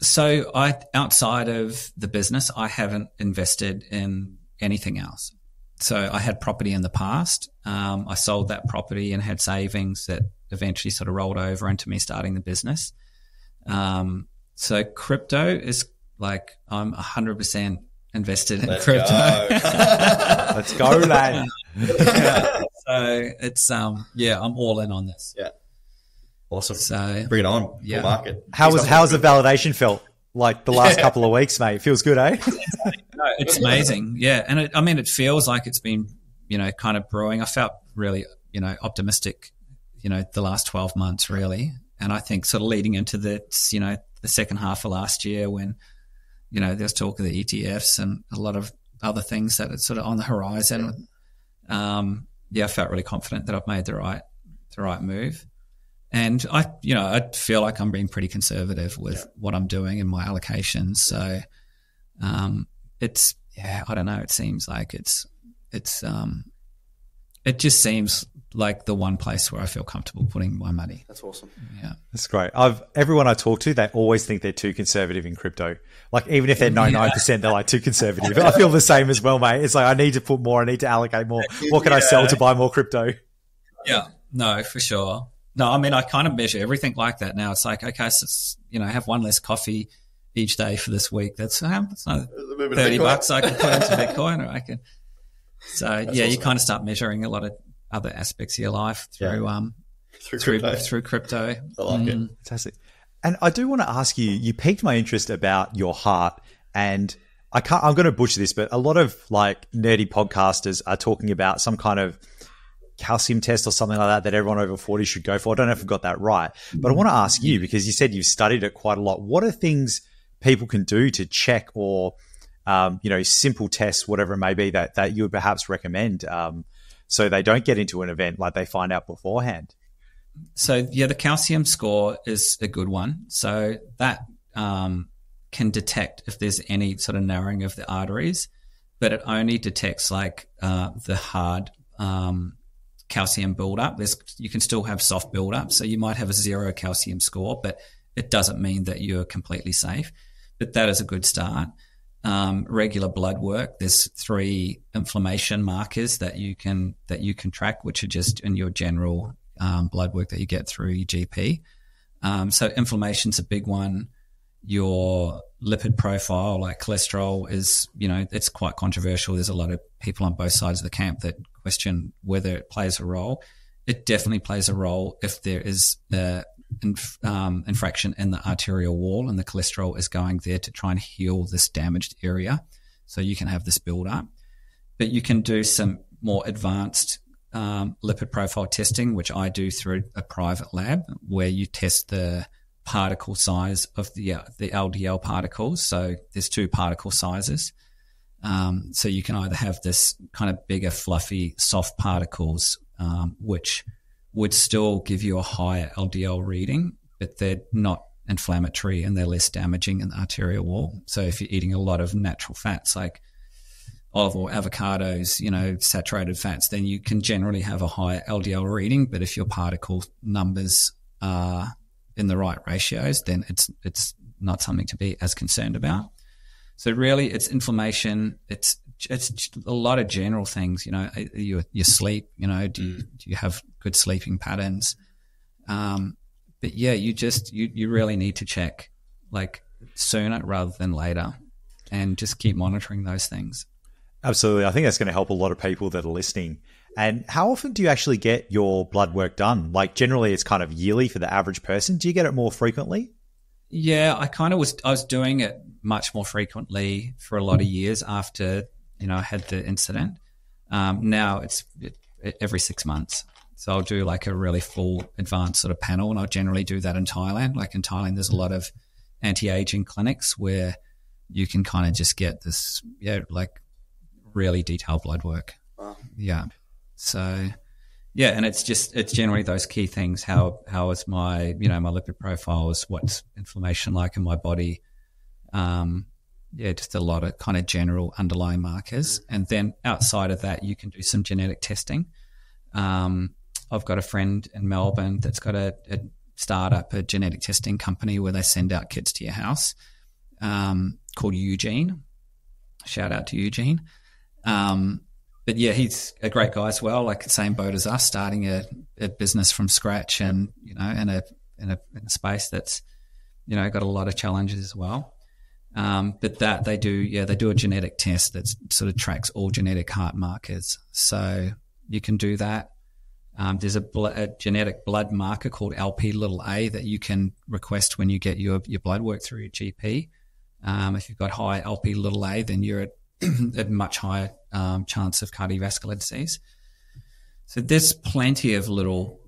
So outside of the business, I haven't invested in anything else. So I had property in the past. I sold that property and had savings that eventually sort of rolled over into me starting the business. So crypto is like, I'm 100% invested in crypto. Let's go, lad. So it's, I'm all in on this. Yeah. Awesome. So bring it on. Full market. How's the validation felt like the last couple of weeks, mate? Feels good, eh? No, it's amazing. Yeah. And it feels like it's been, kind of brewing. I felt really, optimistic, the last 12 months really. And I think sort of leading into the second half of last year when, there's talk of the ETFs and a lot of other things that are sort of on the horizon. I felt really confident that I've made the right move. And I feel like I'm being pretty conservative with what I'm doing in my allocations. So, I don't know. It seems like it just seems like the one place where I feel comfortable putting my money. That's awesome. Yeah. That's great. Everyone I talk to, they always think they're too conservative in crypto. Like even if they're 99%, they're like too conservative. I feel the same as well, mate. It's like, I need to put more. I need to allocate more. What can I sell to buy more crypto? Yeah, no, for sure. No, I kind of measure everything like that now. It's like, okay, so I have one less coffee each day for this week. That's not $30 I can put into Bitcoin, or I can. So awesome. You kind of start measuring a lot of other aspects of your life through crypto. I like it. Fantastic. And I do want to ask you, you piqued my interest about your heart, and I'm going to butcher this, but a lot of like nerdy podcasters are talking about some kind of calcium test or something like that everyone over 40 should go for. I don't know if I've got that right, but I want to ask you, because you said you've studied it quite a lot. What are things people can do to check or, simple tests, whatever it may be, that you would perhaps recommend so they don't get into an event like they find out beforehand? So, the calcium score is a good one. So that can detect if there's any sort of narrowing of the arteries, but it only detects like the hard calcium buildup. You can still have soft buildup. So you might have a 0 calcium score, but it doesn't mean that you're completely safe. But that is a good start. Regular blood work. There's 3 inflammation markers that you can track, which are just in your general blood work that you get through your GP. So inflammation's a big one. Your lipid profile, like cholesterol, is, it's quite controversial. There's a lot of people on both sides of the camp that question whether it plays a role. it definitely plays a role if there is infraction in the arterial wall and the cholesterol is going there to try and heal this damaged area. So you can have this build up. But you can do some more advanced lipid profile testing, which I do through a private lab, where you test the particle size of the LDL particles. So there's 2 particle sizes. So you can either have this kind of bigger, fluffy, soft particles, which would still give you a higher LDL reading, but they're not inflammatory and they're less damaging in the arterial wall. So if you're eating a lot of natural fats like olive oil, avocados, saturated fats, then you can generally have a higher LDL reading. But if your particle numbers are in the right ratios, then it's not something to be as concerned about. So really, it's inflammation. It's a lot of general things. Your sleep. Do you have good sleeping patterns? But yeah, you really need to check like sooner rather than later, and just keep monitoring those things. Absolutely. I think that's going to help a lot of people that are listening. And how often do you actually get your blood work done? Like generally it's kind of yearly for the average person. Do you get it more frequently? Yeah, I was doing it much more frequently for a lot of years after, I had the incident. Now it's every 6 months. So I'll do like a really full advanced sort of panel, and I'll generally do that in Thailand. Like in Thailand, there's a lot of anti-aging clinics where you can kind of just get this, like really detailed blood work. Wow. Yeah. So, yeah, and it's generally those key things. How is my, my lipid profiles? What's inflammation like in my body? Just a lot of kind of general underlying markers. And then outside of that, you can do some genetic testing. I've got a friend in Melbourne that's got a startup, a genetic testing company where they send out kits to your house, called Eugene. Shout out to Eugene. But yeah, he's a great guy as well, like the same boat as us, starting a business from scratch, and in a space that's got a lot of challenges as well. But that they do a genetic test that sort of tracks all genetic heart markers. So you can do that. There's a genetic blood marker called Lp(a) that you can request when you get your blood work through your GP. If you've got high Lp(a), then you're at a much higher chance of cardiovascular disease. So there's plenty of little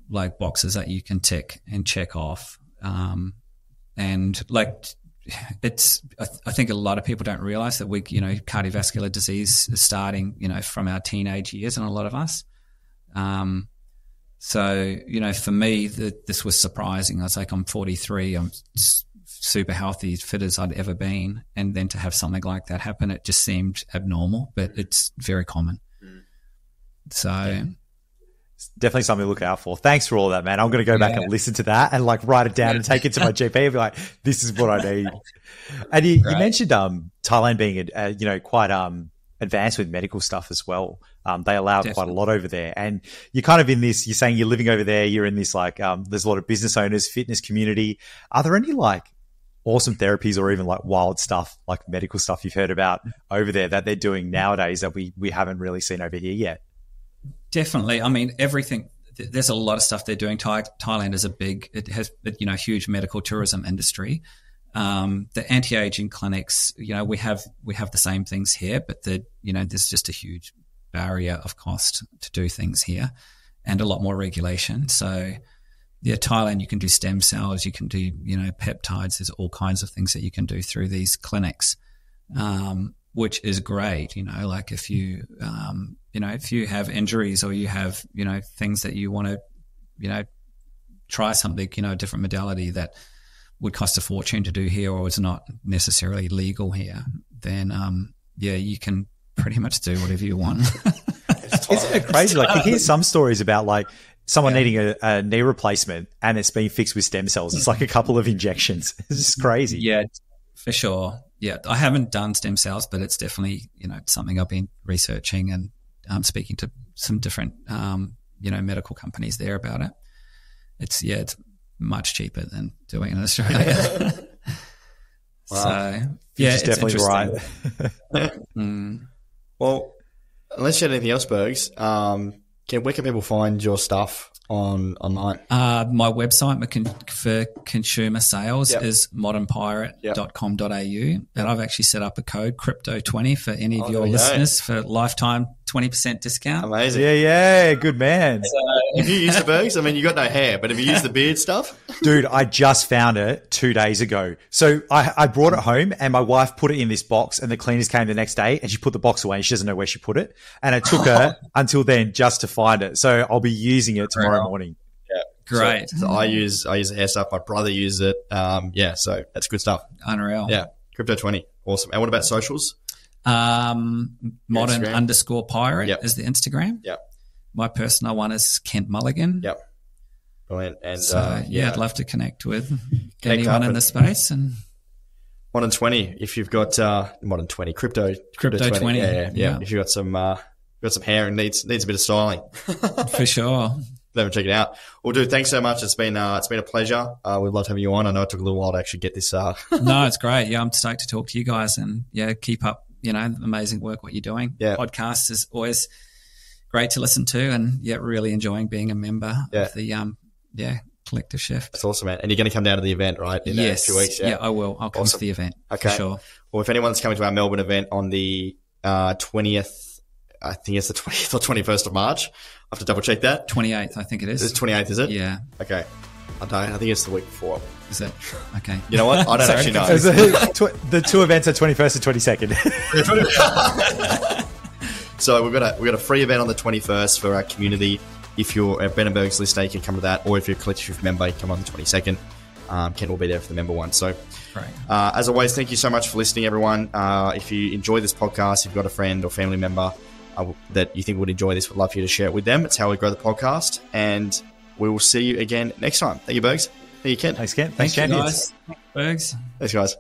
like boxes that you can tick and check off. And like I think a lot of people don't realize that cardiovascular disease is starting, from our teenage years, and a lot of us. So, for me, this was surprising. I was like, I'm 43, I'm super healthy, as fit as I'd ever been. And then to have something like that happen, it just seemed abnormal, but it's very common. So it's definitely something to look out for. Thanks for all that, man. I'm going to go back and listen to that and like write it down and take it to my GP and be like, this is what I need. And you mentioned, Thailand being, quite, advanced with medical stuff as well. They allow quite a lot over there. And you're kind of in this, you're saying you're living over there, you're in this like, there's a lot of business owners, fitness community. Are there any like awesome therapies or even like wild stuff, like medical stuff you've heard about over there that they're doing nowadays that we haven't really seen over here yet? Definitely. I mean, everything, there's a lot of stuff they're doing. Thailand is it has, huge medical tourism industry. The anti-aging clinics, we have the same things here, but there's just a huge barrier of cost to do things here, and a lot more regulation. So yeah, Thailand, you can do stem cells, you can do, peptides. There's all kinds of things that you can do through these clinics, which is great. Like if you, if you have injuries or you have, things that you want to, try something, a different modality that would cost a fortune to do here or is not necessarily legal here, then, you can pretty much do whatever you want. Isn't it crazy? Like you hear some stories about like someone needing a knee replacement and it's being fixed with stem cells. It's like a couple of injections. It's just crazy. Yeah, for sure. Yeah. I haven't done stem cells, but it's definitely, something I've been researching and speaking to some different, medical companies there about it. It's much cheaper than doing it in Australia. Wow. So, it's definitely right. Well, unless you had anything else, Bergs, Ken, where can people find your stuff online? My website for consumer sales is modernpirate.com.au. And I've actually set up a code, Crypto20, for any of your listeners for lifetime 20% discount. Amazing. Yeah. Good man. Have you used the Bergs? I mean, you got no hair, but have you used the beard stuff? Dude, I just found it 2 days ago. So I brought it home and my wife put it in this box and the cleaners came the next day and she put the box away and she doesn't know where she put it. And it took her until then just to find it. So I'll be using it tomorrow morning. Yeah. Great. So I use the hair stuff. My brother uses it. So that's good stuff. Unreal. Yeah. Crypto20. Awesome. And what about socials? Modern_pirate is the Instagram. Yep. My personal one is Kent Mulligan. Yep. Brilliant. And I'd love to connect with anyone in the space. And Modern 20, if you've got Modern 20, Crypto 20. Yeah. If you've got some hair and needs a bit of styling. For sure. Let me check it out. Well, dude, thanks so much. It's been a pleasure. We'd love to have you on. I know it took a little while to actually get this. No, it's great. Yeah, I'm stoked to talk to you guys and keep up, amazing work, what you're doing. Yeah. Podcast is always great to listen to and really enjoying being a member of the, Collective Shift. That's awesome, man. And you're going to come down to the event, right? In 2 weeks. Yeah, I will. I'll come to the event. Okay. For sure. Well, if anyone's coming to our Melbourne event on the 20th, I think it's the 20th or 21st of March. I have to double check that. 28th, I think it is. It's 28th, is it? Yeah. Okay. I think it's the week before. Is it? Okay. You know what? I don't actually know. The two events are 21st and 22nd. So we've got a free event on the 21st for our community. If you're a Ben Bergs listener, you can come to that. Or if you're a Collective Shift member, you come on the 22nd. Ken will be there for the member one. So, right. As always, thank you so much for listening, everyone. If you enjoy this podcast, if you've got a friend or family member that you think would enjoy this, we'd love for you to share it with them. It's how we grow the podcast. And we will see you again next time. Thank you, Bergs. Thank you, Ken. Thanks, Ken. Thanks, champions. Thanks, Bergs. Thanks, guys.